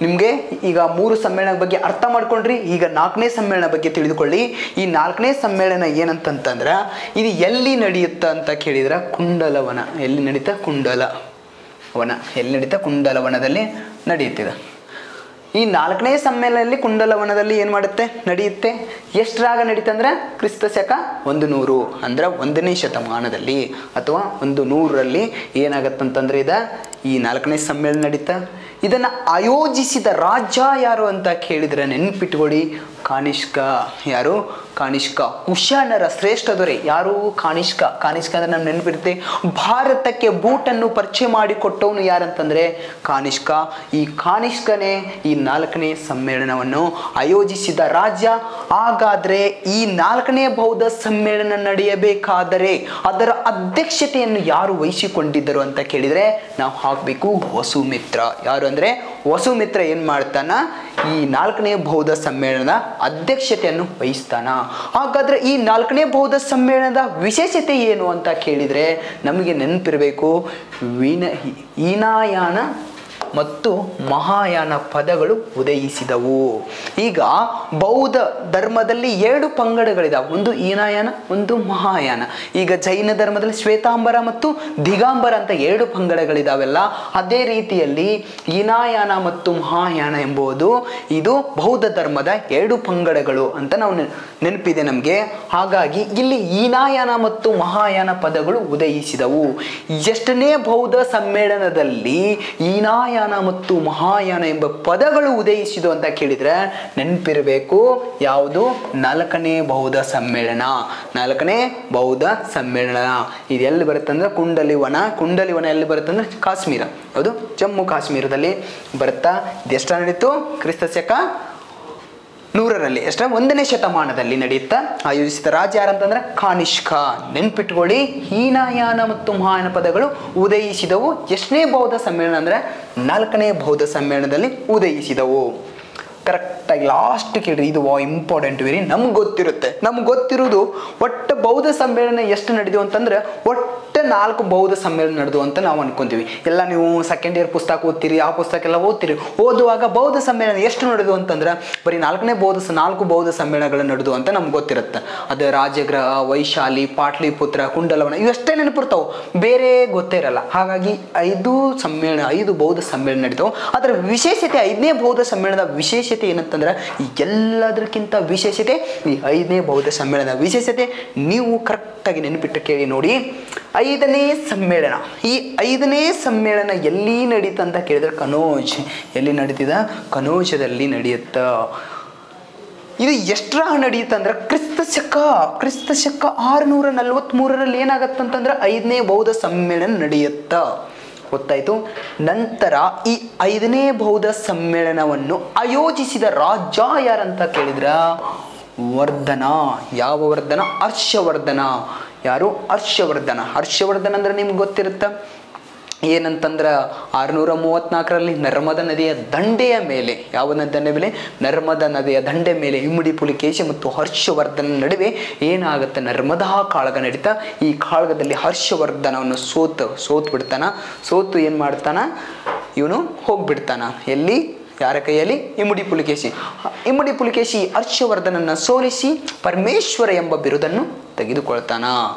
ನಿಮಗೆ ಈಗ 3 ಸಮ್ಮೇಳನದ ಬಗ್ಗೆ ಅರ್ಥ ಮಾಡ್ಕೊಂಡ್ರಿ. ಈಗ 4ನೇ ಸಮ್ಮೇಳನ ಬಗ್ಗೆ ತಿಳಿದುಕೊಳ್ಳಿ. ಈ 4ನೇ ಸಮ್ಮೇಳನ ಏನಂತಂತಂದ್ರೆ ಇದು ಎಲ್ಲಿ ನಡೆಯುತ್ತೆ ಅಂತ ಕೇಳಿದ್ರೆ ಕುಂಡಲವನ. ಎಲ್ಲಿ ನಡೀತಾ? ಕುಂಡಲವನ. ಎಲ್ಲಿ ನಡೀತಾ? ಕುಂಡಲವನದಲ್ಲಿ ನಡೆಯುತ್ತಿದೆ. ಈ 4ನೇ ಸಮ್ಮೇಳನದಲ್ಲಿ ಕುಂಡಲವನದಲ್ಲಿ ಏನು ಮಾಡುತ್ತೆ? ನಡೆಯುತ್ತೆ. ಎಷ್ಟರಾಗ ನಡೀತಂದ್ರೆ ಕ್ರಿಸ್ತಶಕ 100 ಅಂದ್ರೆ 1ನೇ ಶತಮಾನದಲ್ಲಿ ಅಥವಾ 100ರಲ್ಲಿ ಏನಾಗತ್ತಂತಂದ್ರೆ ಈ 4ನೇ ಸಮ್ಮೇಳನ ನಡೀತಾ. ಇದನ್ನು ಆಯೋಜಿಸಿದ ರಾಜ ಯಾರು ಅಂತ ಕೇಳಿದರೆ ನೆನ್ಪಿಟ್ಕೊಳ್ಳಿ, ಕಾನಿಷ್ಕ. ಯಾರು? ಕಾನಿಷ್ಕ. ಕುಶಾನರ ಶ್ರೇಷ್ಠ ದೊರೆ ಯಾರು? ಕಾನಿಷ್ಕ. ಕಾನಿಷ್ಕ ಅಂದ್ರೆ ನಮ್ಗೆ ನೆನಪಿರುತ್ತೆ, ಭಾರತಕ್ಕೆ ಬೂಟನ್ನು ಪರಿಚಯ ಮಾಡಿಕೊಟ್ಟವನು ಯಾರಂತಂದ್ರೆ ಕಾನಿಷ್ಕ. ಈ ಕಾನಿಷ್ಕನೇ ಈ 4ನೇ ಸಮ್ಮೇಳನವನ್ನು ಆಯೋಜಿಸಿದ ರಾಜ. ಹಾಗಾದ್ರೆ ಈ 4ನೇ ಬೌದ್ಧ ಸಮ್ಮೇಳನ ನಡೆಯಬೇಕಾದರೆ ಅದರ ಅಧ್ಯಕ್ಷತೆಯನ್ನು ಯಾರು ವಹಿಸಿಕೊಂಡಿದ್ದರು ಅಂತ ಕೇಳಿದರೆ ನಾವು ಹಾಕಬೇಕು ವಸುಮಿತ್ರ. ಯಾರು ಅಂದ್ರೆ ವಸುಮಿತ್ರ ಏನು ಮಾಡ್ತಾನ? ಈ 4ನೇ ಬೌದ್ಧ ಸಮ್ಮೇಳನದ ಅಧ್ಯಕ್ಷತೆಯನ್ನು ವಹಿಸ್ತಾನ. ಹಾಗಾದ್ರೆ ಈ 4ನೇ ಬೌದ್ಧ ಸಮ್ಮೇಳನದ ವಿಶೇಷತೆ ಏನು ಅಂತ ಕೇಳಿದರೆ ನಮಗೆ ನೆನಪಿರಬೇಕು, ಹೀನಯಾನ ಮತ್ತು ಮಹಾಯಾನ ಪದಗಳು ಉದಯಿಸಿದವು. ಈಗ ಬೌದ್ಧ ಧರ್ಮದಲ್ಲಿ 2 ಪಂಗಡಗಳಿದಾವೆ, ಒಂದು ಹೀನಯಾನ, ಒಂದು ಮಹಾಯಾನ. ಈಗ ಜೈನ ಧರ್ಮದಲ್ಲಿ ಶ್ವೇತಾಂಬರ ಮತ್ತು ದಿಗಂಬರ ಅಂತ 2 ಪಂಗಡಗಳಿದಾವೆಲ್ಲ, ಅದೇ ರೀತಿಯಲ್ಲಿ ಹೀನಯಾನ ಮತ್ತು ಮಹಾಯಾನ ಎಂಬುದು ಇದು ಬೌದ್ಧ ಧರ್ಮದ 2 ಪಂಗಡಗಳು ಅಂತ ನಾವು ನೆನಪಿದೆ ನಮಗೆ. ಹಾಗಾಗಿ ಇಲ್ಲಿ ಹೀನಯಾನ ಮತ್ತು ಮಹಾಯಾನ ಪದಗಳು ಉದಯಿಸಿದವು. ಎಷ್ಟನೇ ಬೌದ್ಧ ಸಮ್ಮೇಳನದಲ್ಲಿ ಹೀನಯಾನ ಮತ್ತು ಮಹಾಯಾನ ಎಂಬ ಪದಗಳು ಉದಯಿಸಿದವು ಅಂತ ಕೇಳಿದ್ರೆ ನೆನಪಿರಬೇಕು, ಯಾವುದು? 4ನೇ ಬೌದ್ಧ ಸಮ್ಮೇಳನ. 4ನೇ ಬೌದ್ಧ ಸಮ್ಮೇಳನ ಇದು ಎಲ್ಲಿ ಬರುತ್ತೆ ಅಂದ್ರೆ ಕುಂಡಲಿವನ. ಕುಂಡಲಿವನ ಎಲ್ಲಿ ಬರುತ್ತೆ ಅಂದ್ರೆ ಕಾಶ್ಮೀರ. ಯಾವುದು? ಜಮ್ಮು ಕಾಶ್ಮೀರದಲ್ಲಿ ಬರುತ್ತಾ. ಇದೆಷ್ಟ ನಡೀತು? ಕ್ರಿಸ್ತಶಕ 100ರಲ್ಲಿ. 1ನೇ ಶತಮಾನದಲ್ಲಿ ನಡೆಯುತ್ತಾ. ಆಯೋಜಿಸಿದ ರಾಜ ಯಾರಂತಂದ್ರೆ ಕಾನಿಷ್ಕ. ನೆನ್ಪಿಟ್ಕೊಳ್ಳಿ, ಹೀನಯಾನ ಮತ್ತು ಮಹಾಯಾನ ಪದಗಳು ಉದಯಿಸಿದವು. ಎಷ್ಟನೇ ಬೌದ್ಧ ಸಮ್ಮೇಳನ ಅಂದ್ರೆ 4ನೇ ಬೌದ್ಧ ಸಮ್ಮೇಳನದಲ್ಲಿ ಉದಯಿಸಿದವು. ಕರೆಕ್ಟ್ ಕರೆಕ್ಟಾಗಿ ಲಾಸ್ಟ್ ಕೇಳ್ರಿ, ಇದು ಇಂಪಾರ್ಟೆಂಟ್ ವೆರಿ. ನಮ್ಗೆ ಗೊತ್ತಿರೋದು ಒಟ್ಟು ಬೌದ್ಧ ಸಮ್ಮೇಳನ ಎಷ್ಟು ನಡೆದು ಅಂತಂದ್ರೆ ಒಟ್ಟು 4 ಬೌದ್ಧ ಸಮ್ಮೇಳನ ನಡೆದು ಅಂತ ನಾವು ಅನ್ಕೊಂತೀವಿ. ಎಲ್ಲ ನೀವು ಸೆಕೆಂಡ್ ಇಯರ್ ಪುಸ್ತಕ ಓದ್ತೀರಿ, ಆ ಪುಸ್ತಕ ಎಲ್ಲ ಓದುವಾಗ ಬೌದ್ಧ ಸಮ್ಮೇಳನ ಎಷ್ಟು ನಡೆದು ಅಂತಂದ್ರೆ ಬರೀ 4 ಬೌದ್ಧ ಸಮ್ಮೇಳನಗಳು ನಡೆದು ಅಂತ ನಮ್ಗೆ ಗೊತ್ತಿರುತ್ತೆ. ಅದು ರಾಜಗೃಹ, ವೈಶಾಲಿ, ಪಾಟ್ಲಿಪುತ್ರ, ಕುಂಡಲವನ ಇವಷ್ಟೇ ನೆನಪಿರ್ತಾವೆ, ಬೇರೆ ಗೊತ್ತೇ ಇರಲ್ಲ. ಹಾಗಾಗಿ 5 ಬೌದ್ಧ ಸಮ್ಮೇಳನ ನಡೀತಾವೆ. ಅದರ ವಿಶೇಷತೆ 5ನೇ ಬೌದ್ಧ ಸಮ್ಮೇಳನದ ವಿಶೇಷತೆ ಏನಂತಂದ್ರೆ ಎಲ್ಲದಕ್ಕಿಂತ ವಿಶೇಷತೆ ಈ 5ನೇ ಬೌದ್ಧ ಸಮ್ಮೇಳನದ ವಿಶೇಷತೆ ನೀವು ಕರೆಕ್ಟಾಗಿ ನೆನಪಿಟ್ಟು ಕೇಳಿ ನೋಡಿ. 5ನೇ ಸಮ್ಮೇಳನ, ಈ 5ನೇ ಸಮ್ಮೇಳನ ಎಲ್ಲಿ ನಡೀತ ಅಂತ ಕೇಳಿದ್ರೆ ಕನೋಜ್. ಎಲ್ಲಿ ನಡೀತಿದ? ಕನೋಜದಲ್ಲಿ ನಡೆಯುತ್ತ. ಇದು ಎಷ್ಟರ ನಡೆಯುತ್ತಂದ್ರೆ ಕ್ರಿಸ್ತ ಶಕ 643 ಏನಾಗತ್ತಂತಂದ್ರೆ 5ನೇ ಬೌದ್ಧ ಸಮ್ಮೇಳನ ನಡೆಯುತ್ತ. ಗೊತ್ತಾಯ್ತು. ನಂತರ ಈ 5ನೇ ಬೌದ್ಧ ಸಮ್ಮೇಳನವನ್ನು ಆಯೋಜಿಸಿದ ರಾಜ ಯಾರಂತ ಕೇಳಿದ್ರ ವರ್ಧನ. ಯಾವ ವರ್ಧನ? ಹರ್ಷವರ್ಧನ. ಯಾರು? ಹರ್ಷವರ್ಧನ ಅಂದ್ರೆ ನಿಮ್ಗೆ ಗೊತ್ತಿರುತ್ತ ಏನಂತಂದ್ರೆ 634ರಲ್ಲಿ ನರ್ಮದಾ ನದಿಯ ದಂಡೆಯ ಮೇಲೆ, ಯಾವ ದಂಡೆ ಮೇಲೆ? ನರ್ಮದಾ ನದಿಯ ದಂಡೆ ಮೇಲೆ ಇಮ್ಮಡಿ ಪುಲಿಕೇಶಿ ಮತ್ತು ಹರ್ಷವರ್ಧನ ನಡುವೆ ಏನಾಗುತ್ತೆ? ನರ್ಮದಾ ಕಾಳಗ ನಡೀತಾ. ಈ ಕಾಳಗದಲ್ಲಿ ಹರ್ಷವರ್ಧನವನ್ನು ಸೋತು ಬಿಡ್ತಾನ. ಸೋತು ಏನು ಮಾಡ್ತಾನ? ಇವನು ಹೋಗ್ಬಿಡ್ತಾನ. ಎಲ್ಲಿ? ಯಾರ ಕೈಯಲ್ಲಿ? ಇಮ್ಮಡಿ ಪುಲಿಕೇಶಿ ಹರ್ಷವರ್ಧನನ್ನು ಸೋಲಿಸಿ ಪರಮೇಶ್ವರ ಎಂಬ ಬಿರುದನ್ನು ತೆಗೆದುಕೊಳ್ತಾನ.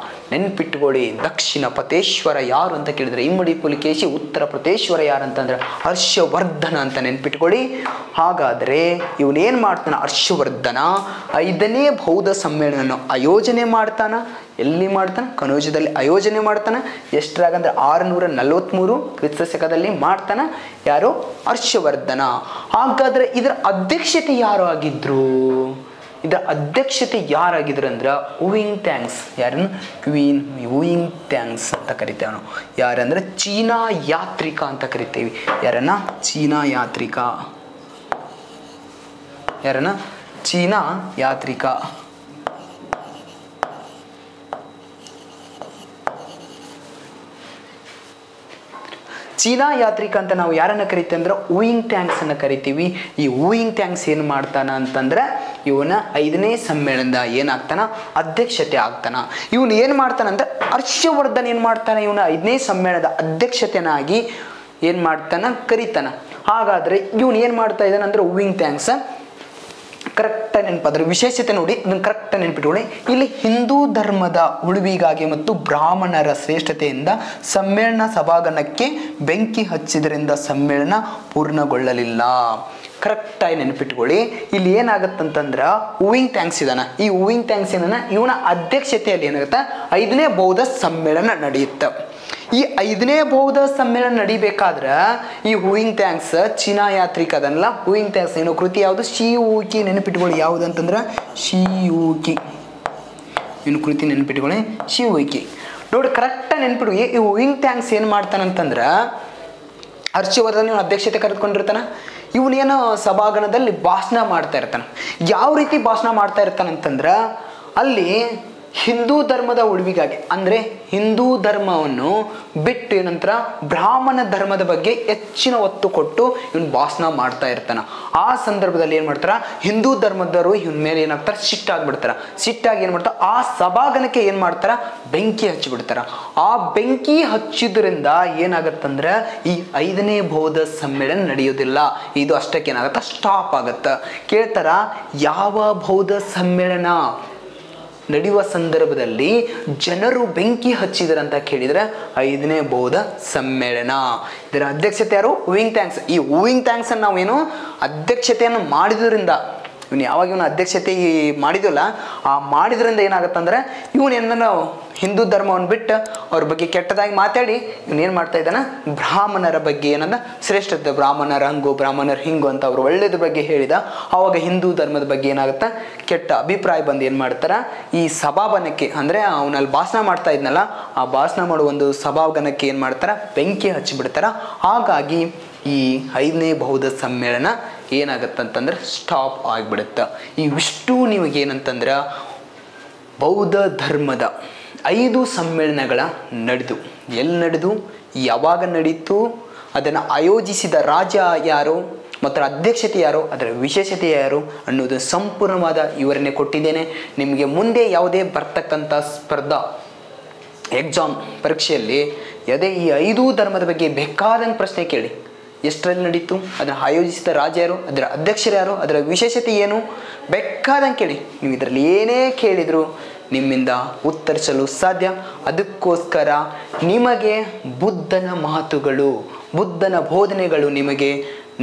ನೆನ್ಪಿಟ್ಟುಕೊಳ್ಳಿ, ದಕ್ಷಿಣ ಪತೇಶ್ವರ ಯಾರು ಅಂತ ಕೇಳಿದ್ರೆ ಇಮ್ಮಡಿ ಪುಲಿಕೇಶಿ, ಉತ್ತರ ಪತೇಶ್ವರ ಯಾರಂತಂದ್ರೆ ಹರ್ಷವರ್ಧನ ಅಂತ ನೆನ್ಪಿಟ್ಕೊಳ್ಳಿ. ಹಾಗಾದ್ರೆ ಇವನೇನ್ ಮಾಡ್ತಾನ? ಹರ್ಷವರ್ಧನ 5ನೇ ಬೌದ್ಧ ಸಮ್ಮೇಳನ ಆಯೋಜನೆ ಮಾಡ್ತಾನ. ಎಲ್ಲಿ ಮಾಡ್ತಾನ? ಕನೋಜದಲ್ಲಿ ಆಯೋಜನೆ ಮಾಡ್ತಾನ. ಎಷ್ಟರಾಗಂದ್ರೆ 643 ಕ್ರಿಸ್ತ ಶಕದಲ್ಲಿ ಮಾಡ್ತಾನ. ಯಾರು? ಹರ್ಷವರ್ಧನ. ಹಾಗಾದ್ರೆ ಇದರ ಅಧ್ಯಕ್ಷತೆ ಯಾರು ಆಗಿದ್ರು? ಇದರ ಅಧ್ಯಕ್ಷತೆ ಯಾರಾಗಿದ್ರು ಅಂದ್ರೆ ವುಯಿಂಗ್ ಟ್ಯಾಂಗ್ಸ್. ಯಾರನ್ನು? ವುಯಿಂಗ್ ಟ್ಯಾಂಗ್ಸ್ ಅಂತ ಕರಿತೇವೆ ನಾವು. ಯಾರಂದ್ರೆ ಚೀನಾ ಯಾತ್ರಿಕ ಅಂತ ಕರಿತೇವೆ. ಯಾರನ್ನ? ಚೀನಾ ಯಾತ್ರಿಕ. ಯಾರನ್ನ? ಚೀನಾ ಯಾತ್ರಿಕ. ಚೀನಾ ಯಾತ್ರಿಕ ಅಂತ ನಾವು ಯಾರನ್ನ ಕರಿತೀವಿ ಅಂದ್ರೆ ವುಯಿಂಗ್ ಟ್ಯಾಂಗ್ಸ್ ಅನ್ನ ಕರಿತೀವಿ. ಈ ವುಯಿಂಗ್ ಟ್ಯಾಂಗ್ಸ್ ಏನು ಮಾಡ್ತಾನ ಅಂತಂದ್ರೆ ಇವನ 5ನೇ ಸಮ್ಮೇಳನದ ಏನಾಗ್ತಾನ? ಅಧ್ಯಕ್ಷತೆ ಆಗ್ತಾನ. ಇವನು ಏನು ಮಾಡ್ತಾನಂದ್ರೆ ಹರ್ಷವರ್ಧನ್ ಏನು ಮಾಡ್ತಾನೆ? ಇವನ 5ನೇ ಸಮ್ಮೇಳನದ ಅಧ್ಯಕ್ಷತೆನಾಗಿ ಏನು ಮಾಡ್ತಾನ? ಕರಿತಾನ. ಹಾಗಾದ್ರೆ ಇವನು ಏನು ಮಾಡ್ತಾ ಇದ್ದಾನೆ ಅಂದ್ರೆ ವುಯಿಂಗ್ ಟ್ಯಾಂಗ್ಸ್ ಕರೆಕ್ಟಾಗಿ ನೆನಪಾದ್ರೆ ವಿಶೇಷತೆ ನೋಡಿ, ಇದನ್ನು ಕರೆಕ್ಟಾಗಿ ನೆನಪಿಟ್ಕೊಳ್ಳಿ. ಇಲ್ಲಿ ಹಿಂದೂ ಧರ್ಮದ ಉಳಿವಿಗಾಗಿ ಮತ್ತು ಬ್ರಾಹ್ಮಣರ ಶ್ರೇಷ್ಠತೆಯಿಂದ ಸಮ್ಮೇಳನ ಸಭಾಂಗಣಕ್ಕೆ ಬೆಂಕಿ ಹಚ್ಚಿದ್ರಿಂದ ಸಮ್ಮೇಳನ ಪೂರ್ಣಗೊಳ್ಳಲಿಲ್ಲ. ಕರೆಕ್ಟಾಗಿ ನೆನಪಿಟ್ಕೊಳ್ಳಿ. ಇಲ್ಲಿ ಏನಾಗತ್ತಂತಂದ್ರೆ ವುಯಿಂಗ್ ಟ್ಯಾಂಗ್ಸ್ ಇದಾನ. ಈ ವುಯಿಂಗ್ ಟ್ಯಾಂಗ್ಸ್ ಏನ ಇವನ ಅಧ್ಯಕ್ಷತೆಯಲ್ಲಿ ಏನಾಗುತ್ತೆ? 5ನೇ ಬೌದ್ಧ ಸಮ್ಮೇಳನ ನಡೆಯುತ್ತೆ. ಈ 5ನೇ ಬೌದ್ಧ ಸಮ್ಮೇಳನ ನಡಿಬೇಕಾದ್ರೆ ಈ ವುಯಿಂಗ್ ಟ್ಯಾಂಗ್ಸ್ ಚೀನಾ ಯಾತ್ರಿಕ ಅದನ್ನಲ್ಲ. ವುಯಿಂಗ್ ಟ್ಯಾಂಗ್ಸ್ ಏನೋ ಕೃತಿ ಯಾವುದು? ಶಿವೂಕಿ. ನೆನಪಿಟ್ಕೊಳ್ಳಿ ಯಾವುದು ಅಂತಂದ್ರೆ ಶಿವೂಕಿ. ಇನ್ನು ಕೃತಿ ನೆನಪಿಟ್ಕೊಳ್ಳಿ ಶಿವೂಕಿ. ನೋಡಿ ಕರೆಕ್ಟಾಗಿ ನೆನಪಿಟ್ಕೊಳ್ಳಿ. ಈ ವುಯಿಂಗ್ ಟ್ಯಾಂಗ್ಸ್ ಏನು ಮಾಡ್ತಾನಂತಂದ್ರೆ ಹರ್ಷವರ್ಧನ್ ಇವನ ಅಧ್ಯಕ್ಷತೆ ಕರೆದುಕೊಂಡಿರ್ತಾನ. ಇವನೇನು ಸಭಾಂಗಣದಲ್ಲಿ ಭಾಷಣ ಮಾಡ್ತಾ ಇರ್ತಾನೆ. ಯಾವ ರೀತಿ ಭಾಷಣ ಮಾಡ್ತಾ ಇರ್ತಾನಂತಂದ್ರೆ ಅಲ್ಲಿ ಹಿಂದೂ ಧರ್ಮದ ಉಳಿವಿಗಾಗಿ ಅಂದರೆ ಹಿಂದೂ ಧರ್ಮವನ್ನು ಬಿಟ್ಟು ಏನಂತರ ಬ್ರಾಹ್ಮಣ ಧರ್ಮದ ಬಗ್ಗೆ ಹೆಚ್ಚಿನ ಒತ್ತು ಕೊಟ್ಟು ಇವನು ಭಾಷಣ ಮಾಡ್ತಾ ಇರ್ತಾನೆ. ಆ ಸಂದರ್ಭದಲ್ಲಿ ಏನು ಮಾಡ್ತಾರ? ಹಿಂದೂ ಧರ್ಮದವರು ಇವನ ಮೇಲೆ ಏನಾಗ್ತಾರೆ? ಸಿಟ್ಟಾಗ್ಬಿಡ್ತಾರ. ಸಿಟ್ಟಾಗಿ ಏನು ಮಾಡ್ತಾರೆ? ಆ ಸಭಾಂಗಣಕ್ಕೆ ಏನು ಮಾಡ್ತಾರ? ಬೆಂಕಿ ಹಚ್ಚಿಬಿಡ್ತಾರ. ಆ ಬೆಂಕಿ ಹಚ್ಚಿದ್ರಿಂದ ಏನಾಗತ್ತಂದ್ರೆ ಈ 5ನೇ ಬೌದ್ಧ ಸಮ್ಮೇಳನ ನಡೆಯೋದಿಲ್ಲ. ಇದು ಅಷ್ಟಕ್ಕೆ ಏನಾಗತ್ತ? ಸ್ಟಾಪ್ ಆಗತ್ತ. ಕೇಳ್ತಾರ ಯಾವ ಬೌದ್ಧ ಸಮ್ಮೇಳನ ನಡೆಯುವ ಸಂದರ್ಭದಲ್ಲಿ ಜನರು ಬೆಂಕಿ ಹಚ್ಚಿದ್ರಂತ ಕೇಳಿದ್ರೆ 5ನೇ ಬೌದ್ಧ ಸಮ್ಮೇಳನ. ಇದರ ಅಧ್ಯಕ್ಷತೆ ಯಾರು? ವುಯಿಂಗ್ ಟ್ಯಾಂಗ್ಸ್. ಈ ವುಯಿಂಗ್ ಟ್ಯಾಂಗ್ಸ್ ಅನ್ನು ನಾವೇನು ಅಧ್ಯಕ್ಷತೆಯನ್ನು ಮಾಡಿದ್ರಿಂದ ಇವನು ಯಾವಾಗ ಇವನ ಅಧ್ಯಕ್ಷತೆ ಮಾಡಿದಲ್ಲ ಆ ಮಾಡಿದ್ರಿಂದ ಏನಾಗತ್ತಂದ್ರೆ ಇವನೇನ ಹಿಂದೂ ಧರ್ಮವನ್ನು ಬಿಟ್ಟು ಅವ್ರ ಬಗ್ಗೆ ಕೆಟ್ಟದಾಗಿ ಮಾತಾಡಿ ಇವನೇನು ಮಾಡ್ತಾ ಇದ್ದಾನ? ಬ್ರಾಹ್ಮಣರ ಬಗ್ಗೆ ಏನಂದ ಶ್ರೇಷ್ಠತೆ, ಬ್ರಾಹ್ಮಣರ ಹಂಗು ಬ್ರಾಹ್ಮಣರ ಹಿಂಗು ಅಂತ ಅವ್ರು ಒಳ್ಳೇದ್ರ ಬಗ್ಗೆ ಹೇಳಿದ. ಆವಾಗ ಹಿಂದೂ ಧರ್ಮದ ಬಗ್ಗೆ ಏನಾಗುತ್ತಾ? ಕೆಟ್ಟ ಅಭಿಪ್ರಾಯ ಬಂದು ಏನು ಮಾಡ್ತಾರ? ಈ ಸಭಾಂಗಣಕ್ಕೆ ಅಂದರೆ ಅವನಲ್ಲಿ ಭಾಷಣ ಮಾಡ್ತಾ ಇದ್ನಲ್ಲ ಆ ಭಾಷಣ ಮಾಡೋ ಒಂದು ಸಭಾಂಗಣಕ್ಕೆ ಏನು ಮಾಡ್ತಾರ? ಬೆಂಕಿ ಹಚ್ಚಿಬಿಡ್ತಾರ. ಹಾಗಾಗಿ ಈ 5ನೇ ಬೌದ್ಧ ಸಮ್ಮೇಳನ ಏನಾಗತ್ತಂತಂದ್ರೆ ಸ್ಟಾಪ್ ಆಗಿಬಿಡುತ್ತೆ. ಇವಿಷ್ಟು ನಿಮಗೇನಂತಂದ್ರೆ ಬೌದ್ಧ ಧರ್ಮದ 5 ಸಮ್ಮೇಳನಗಳ ನಡೆದು ಎಲ್ಲಿ ನಡೆದು ಯಾವಾಗ ನಡೀತು ಅದನ್ನು ಆಯೋಜಿಸಿದ ರಾಜ ಯಾರು? ಮತ್ತು ಅಧ್ಯಕ್ಷತೆ ಯಾರು, ಅದರ ವಿಶೇಷತೆ ಯಾರು ಅನ್ನೋದು ಸಂಪೂರ್ಣವಾದ ವಿವರಣೆ ಕೊಟ್ಟಿದ್ದೇನೆ. ನಿಮಗೆ ಮುಂದೆ ಯಾವುದೇ ಬರ್ತಕ್ಕಂಥ ಸ್ಪರ್ಧಾ ಎಕ್ಸಾಮ್ ಪರೀಕ್ಷೆಯಲ್ಲಿ ಈ 5 ಧರ್ಮದ ಬಗ್ಗೆ ಬೇಕಾದಂಗೆ ಪ್ರಶ್ನೆ ಕೇಳಿ. ಎಷ್ಟರಲ್ಲಿ ನಡೀತು, ಅದನ್ನು ಆಯೋಜಿಸಿದ ರಾಜ್ಯ ಯಾರು, ಅದರ ಅಧ್ಯಕ್ಷರು ಯಾರು, ಅದರ ವಿಶೇಷತೆ ಏನು, ಬೇಕಾದಂಗೆ ಕೇಳಿ. ನೀವು ಇದರಲ್ಲಿ ಏನೇ ಕೇಳಿದರೂ ನಿಮ್ಮಿಂದ ಉತ್ತರಿಸಲು ಸಾಧ್ಯ. ಅದಕ್ಕೋಸ್ಕರ ನಿಮಗೆ ಬುದ್ಧನ ಮಾತುಗಳು, ಬುದ್ಧನ ಬೋಧನೆಗಳು ನಿಮಗೆ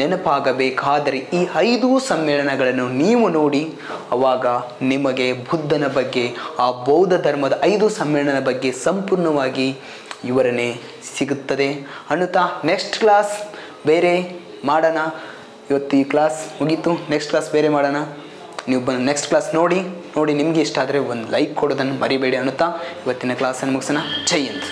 ನೆನಪಾಗಬೇಕಾದರೆ ಈ 5 ಸಮ್ಮೇಳನಗಳನ್ನು ನೀವು ನೋಡಿ, ಆವಾಗ ನಿಮಗೆ ಬುದ್ಧನ ಬಗ್ಗೆ, ಆ ಬೌದ್ಧ ಧರ್ಮದ 5 ಸಮ್ಮೇಳನದ ಬಗ್ಗೆ ಸಂಪೂರ್ಣವಾಗಿ ವಿವರಣೆ ಸಿಗುತ್ತದೆ ಅನ್ನುತ್ತಾ ನೆಕ್ಸ್ಟ್ ಕ್ಲಾಸ್ ಬೇರೆ ಮಾಡೋಣ. ಇವತ್ತು ಈ ಕ್ಲಾಸ್ ಮುಗೀತು, ನೆಕ್ಸ್ಟ್ ಕ್ಲಾಸ್ ಬೇರೆ ಮಾಡೋಣ. ನೀವು ಬಂದು ನೆಕ್ಸ್ಟ್ ಕ್ಲಾಸ್ ನೋಡಿ ನಿಮಗೆ ಇಷ್ಟ ಆದರೆ ಒಂದು ಲೈಕ್ ಕೊಡೋದನ್ನು ಮರಿಬೇಡಿ ಅನ್ನುತ್ತಾ ಇವತ್ತಿನ ಕ್ಲಾಸನ್ನು ಮುಗಿಸೋಣ. ಜೈ ಹಿಂದ್.